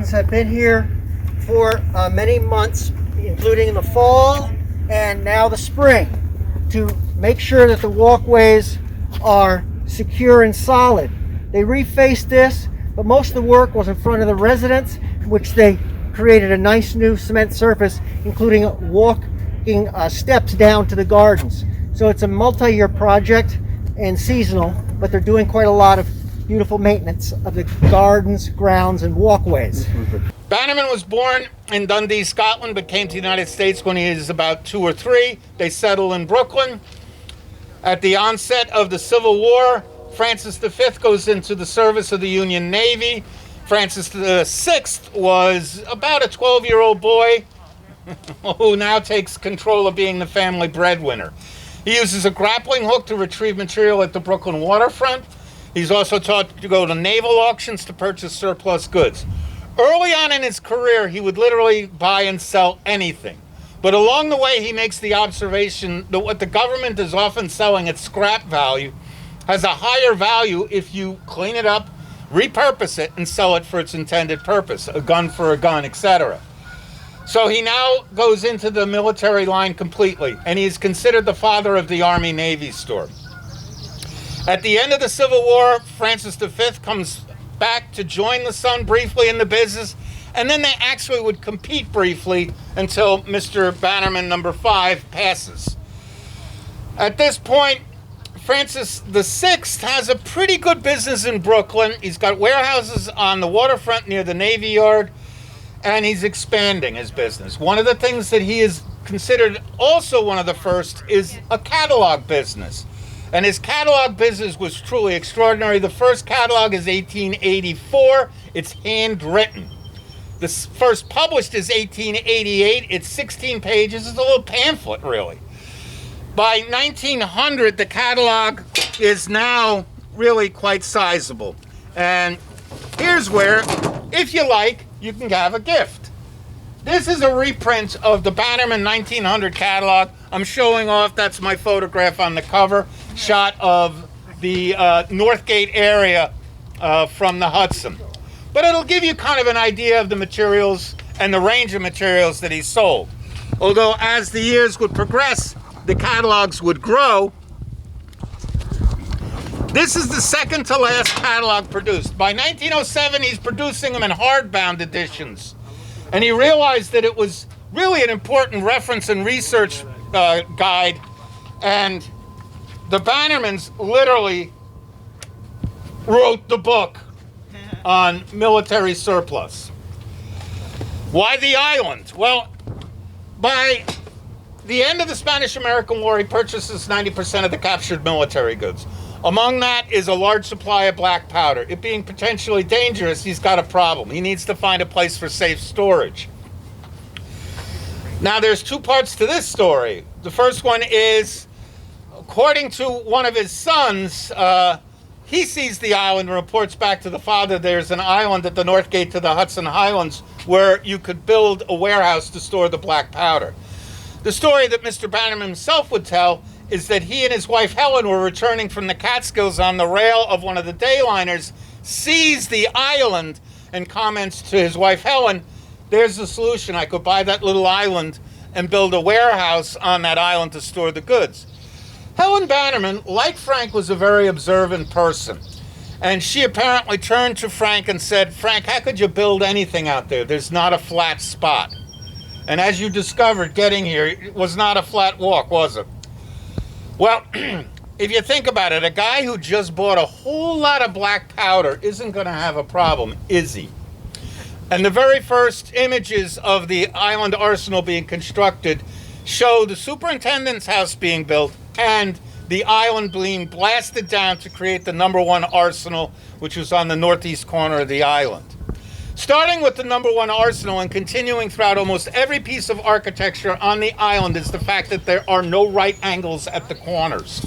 consultants have been here for many months, including in the fall and now the spring, to make sure that the walkways are secure and solid. They refaced this, but most of the work was in front of the residents, which they created a nice new cement surface, including walking steps down to the gardens. So it's a multi-year project and seasonal, but they're doing quite a lot of beautiful maintenance of the gardens, grounds, and walkways. Bannerman was born in Dundee, Scotland, but came to the United States when he was about 2 or 3. They settled in Brooklyn. At the onset of the Civil War, Francis V goes into the service of the Union Navy. Francis VI was about a 12-year-old boy who now takes control of being the family breadwinner. He uses a grappling hook to retrieve material at the Brooklyn waterfront. He's also taught to go to naval auctions to purchase surplus goods. Early on in his career, he would literally buy and sell anything. But along the way, he makes the observation that what the government is often selling at scrap value has a higher value if you clean it up, repurpose it, and sell it for its intended purpose, a gun for a gun, etc. So he now goes into the military line completely, and he is considered the father of the Army-Navy store. At the end of the Civil War, Francis V comes back to join the son briefly in the business, and then they actually would compete briefly until Mr. Bannerman number 5 passes. At this point, Francis VI has a pretty good business in Brooklyn. He's got warehouses on the waterfront near the Navy Yard, and he's expanding his business. One of the things that he is considered also one of the first is a catalog business. And his catalog business was truly extraordinary. The first catalog is 1884. It's handwritten. The first published is 1888. It's 16 pages. It's a little pamphlet, really. By 1900, the catalog is now really quite sizable. And here's where, if you like, you can have a gift. This is a reprint of the Bannerman 1900 catalog. I'm showing off, that's my photograph on the cover, shot of the Northgate area from the Hudson. But it'll give you kind of an idea of the materials and the range of materials that he sold. Although as the years would progress, the catalogs would grow. This is the second to last catalog produced. By 1907, he's producing them in hardbound editions. And he realized that it was really an important reference and research guide. And the Bannermans literally wrote the book on military surplus. Why the island? Well, by the end of the Spanish-American War, he purchases 90% of the captured military goods. Among that is a large supply of black powder. It being potentially dangerous, he's got a problem. He needs to find a place for safe storage. Now, there's 2 parts to this story. The first one is, according to one of his sons, he sees the island and reports back to the father there's an island at the north gate to the Hudson Highlands where you could build a warehouse to store the black powder. The story that Mr. Bannerman himself would tell is that he and his wife Helen were returning from the Catskills on the rail of one of the dayliners, sees the island, and comments to his wife Helen, there's the solution. I could buy that little island and build a warehouse on that island to store the goods. Helen Bannerman, like Frank, was a very observant person. And she apparently turned to Frank and said, Frank, how could you build anything out there? There's not a flat spot. And as you discovered getting here, it was not a flat walk, was it? Well, if you think about it, a guy who just bought a whole lot of black powder isn't going to have a problem, is he? And the very first images of the island arsenal being constructed show the superintendent's house being built and the island being blasted down to create the #1 arsenal, which was on the northeast corner of the island. Starting with the #1 arsenal and continuing throughout almost every piece of architecture on the island is the fact that there are no right angles at the corners.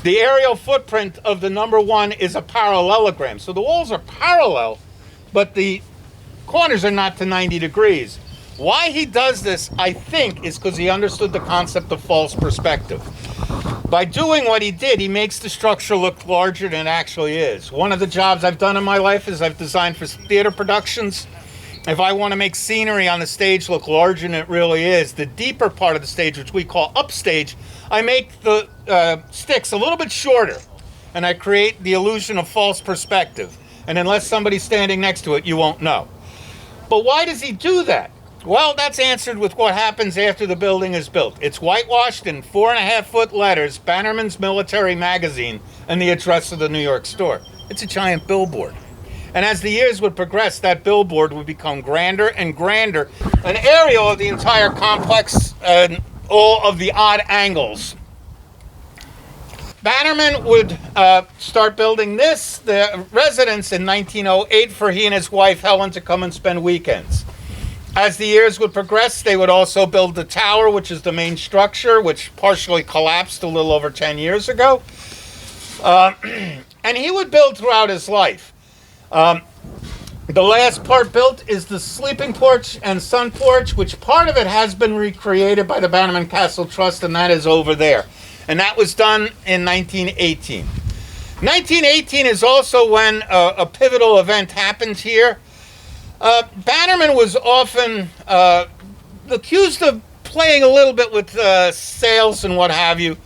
The aerial footprint of the #1 is a parallelogram. So the walls are parallel, but the corners are not to 90 degrees. Why he does this, I think, is because he understood the concept of false perspective. By doing what he did, he makes the structure look larger than it actually is. One of the jobs I've done in my life is I've designed for theater productions. if I want to make scenery on the stage look larger than it really is, the deeper part of the stage, which we call upstage, I make the sticks a little bit shorter, and I create the illusion of false perspective. And unless somebody's standing next to it, you won't know. But why does he do that? Well, that's answered with what happens after the building is built. It's whitewashed in 4.5-foot letters, Bannerman's Military Magazine, and the address of the New York store. It's a giant billboard. And as the years would progress, that billboard would become grander and grander, an aerial of the entire complex and all of the odd angles. Bannerman would start building the residence in 1908 for he and his wife Helen to come and spend weekends. As the years would progress, they would also build the tower, which is the main structure, which partially collapsed a little over 10 years ago. And he would build throughout his life. The last part built is the sleeping porch and sun porch, which part of it has been recreated by the Bannerman Castle Trust, and that is over there. And that was done in 1918. 1918 is also when a pivotal event happened here. Bannerman was often accused of playing a little bit with sales and what have you,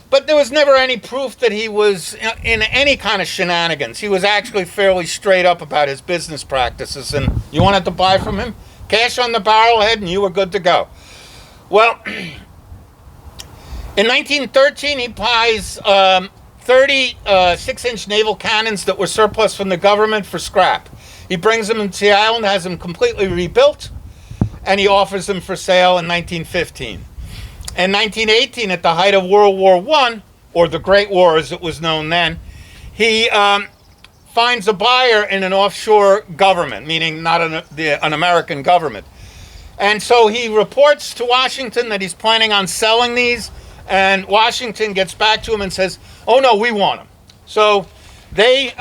but there was never any proof that he was in any kind of shenanigans. He was actually fairly straight up about his business practices, and you wanted to buy from him, cash on the barrelhead, and you were good to go. Well, in 1913, he buys 30 6-inch naval cannons that were surplus from the government for scrap. He brings them into the island, has them completely rebuilt, and he offers them for sale in 1915. In 1918, at the height of World War I, or the Great War as it was known then, he finds a buyer in an offshore government, meaning not an American government. And so he reports to Washington that he's planning on selling these, and Washington gets back to him and says, oh no, we want them. So they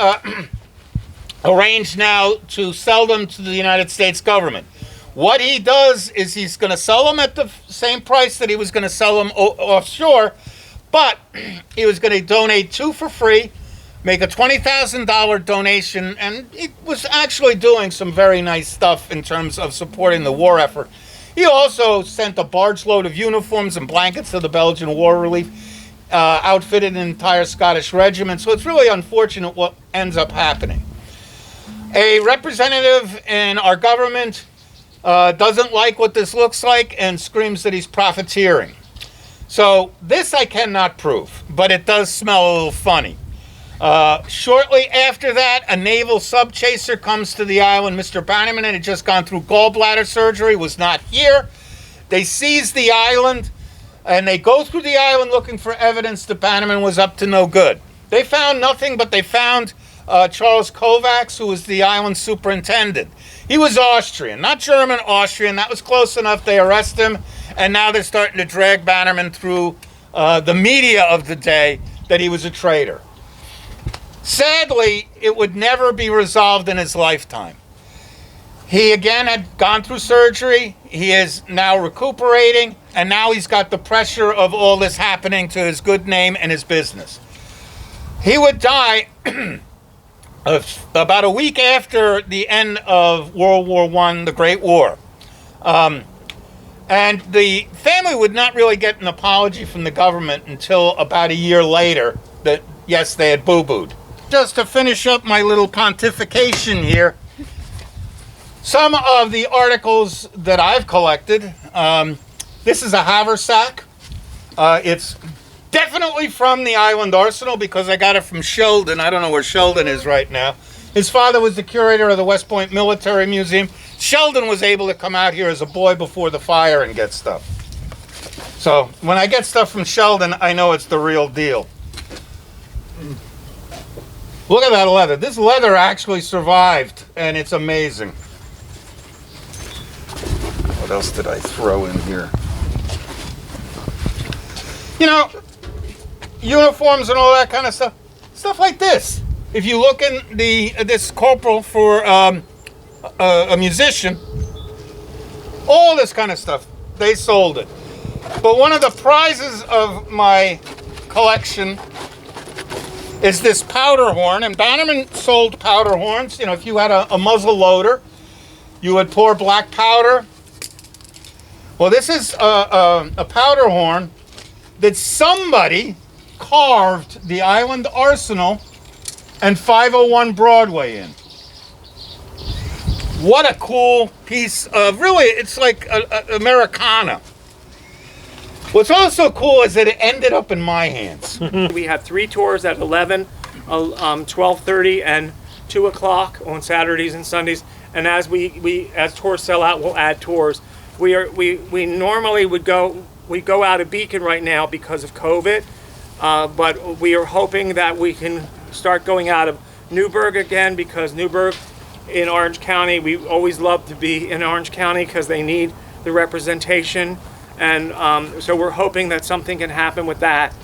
arranged now to sell them to the United States government. What he does is he's going to sell them at the same price that he was going to sell them offshore, but he was going to donate 2 for free, make a $20,000 donation, and he was actually doing some very nice stuff in terms of supporting the war effort. He also sent a barge load of uniforms and blankets to the Belgian War Relief, outfitted an entire Scottish regiment, so it's really unfortunate what ends up happening. A representative in our government doesn't like what this looks like and screams that he's profiteering. So this I cannot prove, but it does smell a little funny. Shortly after that, a naval sub-chaser comes to the island. Mr. Bannerman had just gone through gallbladder surgery, was not here. They seize the island, and they go through the island looking for evidence that Bannerman was up to no good. They found nothing, but they found Charles Kovacs, who was the island superintendent. He was Austrian, not German, Austrian. That was close enough. They arrest him, and now they're starting to drag Bannerman through the media of the day that he was a traitor. Sadly, it would never be resolved in his lifetime. He again had gone through surgery. He is now recuperating, and now he's got the pressure of all this happening to his good name and his business. He would die about a week after the end of World War I, the Great War. And the family would not really get an apology from the government until about a year later that, yes, they had boo-booed. Just to finish up my little pontification here, some of the articles that I've collected, this is a haversack. It's definitely from the island arsenal because I got it from Sheldon. I don't know where Sheldon is right now. His father was the curator of the West Point Military Museum. Sheldon was able to come out here as a boy before the fire and get stuff. So when I get stuff from Sheldon, I know it's the real deal. Look at that leather. This leather actually survived, and it's amazing. What else did I throw in here? You know, uniforms and all that kind of stuff. Stuff like this. If you look in this corporal for a musician, all this kind of stuff, they sold it. But one of the prizes of my collection is this powder horn, and Bannerman sold powder horns. You know, if you had a muzzle loader, You would pour black powder. Well, this is a powder horn that somebody carved the Island Arsenal and 501 Broadway in. What a cool piece of, really, it's like Americana. What's also cool is that it ended up in my hands. We have 3 tours at 11, 12:30, and 2 o'clock on Saturdays and Sundays. And as as tours sell out, we'll add tours. We normally would go out of Beacon right now because of COVID, but we are hoping that we can start going out of Newburgh again, because Newburgh in Orange County, we always love to be in Orange County because they need the representation. And so we're hoping that something can happen with that.